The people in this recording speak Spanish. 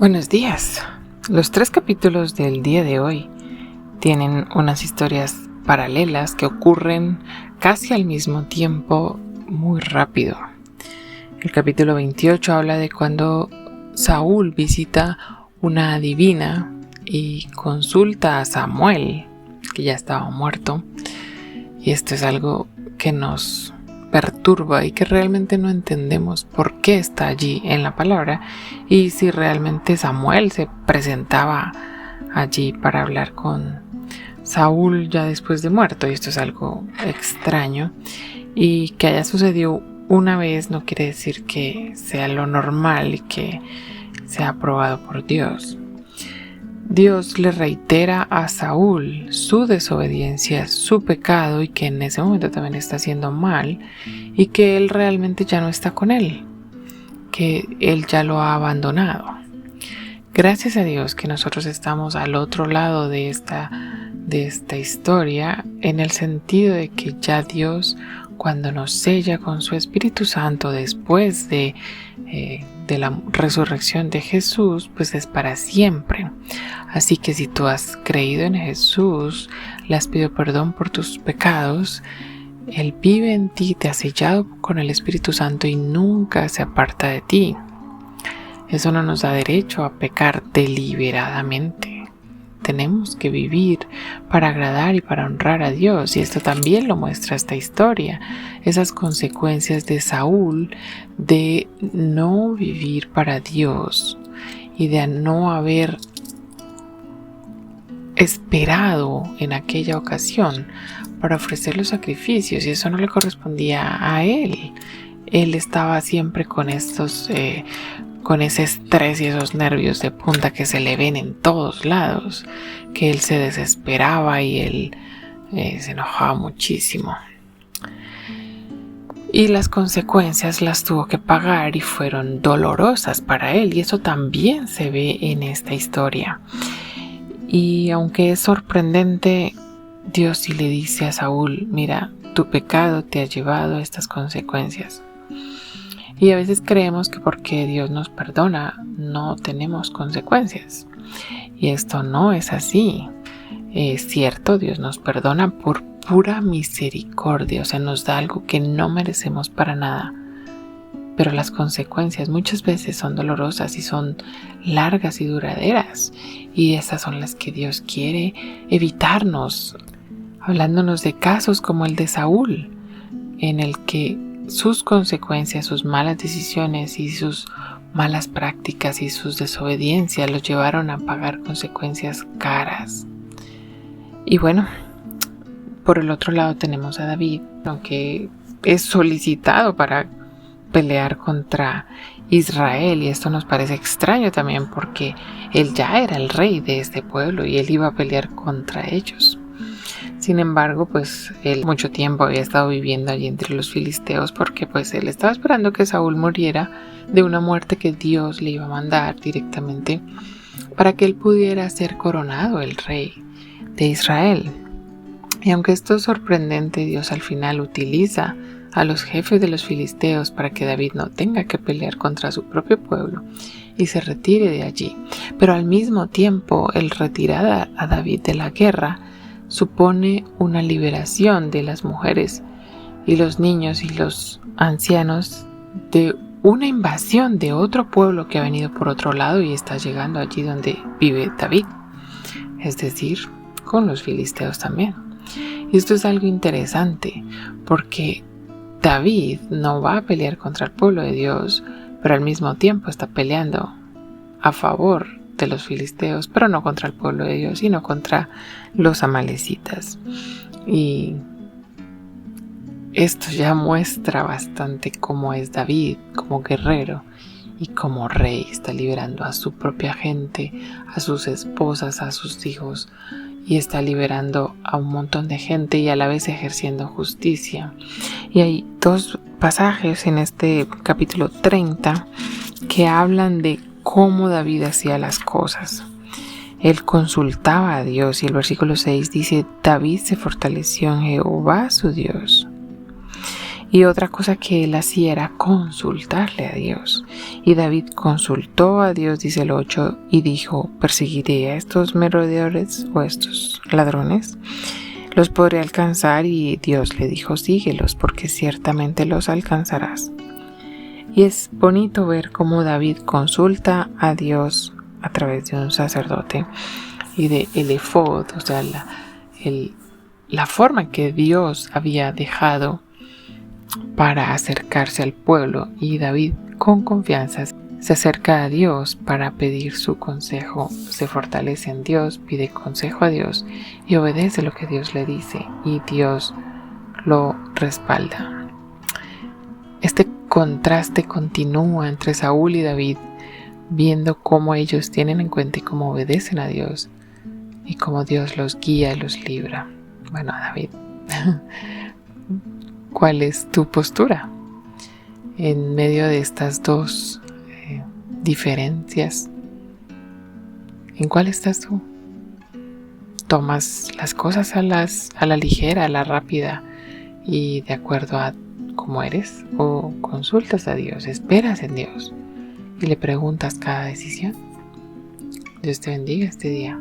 Buenos días. Los 3 capítulos del día de hoy tienen unas historias paralelas que ocurren casi al mismo tiempo, muy rápido. El capítulo 28 habla de cuando Saúl visita una adivina y consulta a Samuel, que ya estaba muerto. Y esto es algo que nos perturba y que realmente no entendemos por qué está allí en la palabra y si realmente Samuel se presentaba allí para hablar con Saúl ya después de muerto. Y esto es algo extraño, y que haya sucedido una vez no quiere decir que sea lo normal y que sea aprobado por Dios. Dios le reitera a Saúl su desobediencia, su pecado, y que en ese momento también está haciendo mal y que él realmente ya no está con él, que él ya lo ha abandonado. Gracias a Dios que nosotros estamos al otro lado de esta historia, en el sentido de que ya Dios, cuando nos sella con su Espíritu Santo después de la resurrección de Jesús, pues es para siempre. Así que si tú has creído en Jesús, le has pedido perdón por tus pecados, Él vive en ti, te ha sellado con el Espíritu Santo y nunca se aparta de ti. Eso no nos da derecho a pecar deliberadamente. Tenemos que vivir para agradar y para honrar a Dios, y esto también lo muestra esta historia. Esas consecuencias de Saúl de no vivir para Dios y de no haber esperado en aquella ocasión para ofrecer los sacrificios, y eso no le correspondía a él. Él estaba siempre con con ese estrés y esos nervios de punta que se le ven en todos lados, que él se desesperaba y él se enojaba muchísimo. Y las consecuencias las tuvo que pagar y fueron dolorosas para él, y eso también se ve en esta historia. Y aunque es sorprendente, Dios sí le dice a Saúl: mira, tu pecado te ha llevado a estas consecuencias. Y a veces creemos que porque Dios nos perdona no tenemos consecuencias. Y esto no es así. Es cierto, Dios nos perdona por pura misericordia, o sea, nos da algo que no merecemos para nada. Pero las consecuencias muchas veces son dolorosas y son largas y duraderas. Y esas son las que Dios quiere evitarnos, hablándonos de casos como el de Saúl, en el que sus consecuencias, sus malas decisiones y sus malas prácticas y sus desobediencias los llevaron a pagar consecuencias caras. Y bueno, por el otro lado tenemos a David, aunque es solicitado para pelear contra Israel, y esto nos parece extraño también porque él ya era el rey de este pueblo y él iba a pelear contra ellos. Sin embargo, pues él mucho tiempo había estado viviendo allí entre los filisteos porque pues él estaba esperando que Saúl muriera de una muerte que Dios le iba a mandar directamente para que él pudiera ser coronado el rey de Israel. Y aunque esto es sorprendente, Dios al final utiliza a los jefes de los filisteos para que David no tenga que pelear contra su propio pueblo y se retire de allí. Pero al mismo tiempo, el retirar a David de la guerra supone una liberación de las mujeres y los niños y los ancianos de una invasión de otro pueblo que ha venido por otro lado y está llegando allí donde vive David, es decir, con los filisteos también. Y esto es algo interesante porque David no va a pelear contra el pueblo de Dios, pero al mismo tiempo está peleando a favor de los filisteos, pero no contra el pueblo de Dios, sino contra los amalecitas. Y esto ya muestra bastante cómo es David como guerrero y como rey. Está liberando a su propia gente, a sus esposas, a sus hijos, y está liberando a un montón de gente y a la vez ejerciendo justicia. Y hay 2 pasajes en este capítulo 30 que hablan de cómo David hacía las cosas. Él consultaba a Dios, y el versículo 6 dice: David se fortaleció en Jehová su Dios. Y otra cosa que él hacía era consultarle a Dios. Y David consultó a Dios, dice el 8, y dijo: ¿perseguiré a estos merodeadores o a estos ladrones? ¿Los podré alcanzar? Y Dios le dijo: síguelos, porque ciertamente los alcanzarás. Y es bonito ver cómo David consulta a Dios a través de un sacerdote y de el efod, o sea, la forma que Dios había dejado para acercarse al pueblo, y David con confianza se acerca a Dios para pedir su consejo, se fortalece en Dios, pide consejo a Dios y obedece lo que Dios le dice, y Dios lo respalda. Este contraste continúa entre Saúl y David, viendo cómo ellos tienen en cuenta y cómo obedecen a Dios y cómo Dios los guía y los libra. Bueno, David, ¿cuál es tu postura en medio de estas dos diferencias? ¿En cuál estás tú? ¿Tomas las cosas a la ligera, a la rápida y de acuerdo a cómo eres? ¿O consultas a Dios, esperas en Dios y le preguntas cada decisión? Dios te bendiga este día.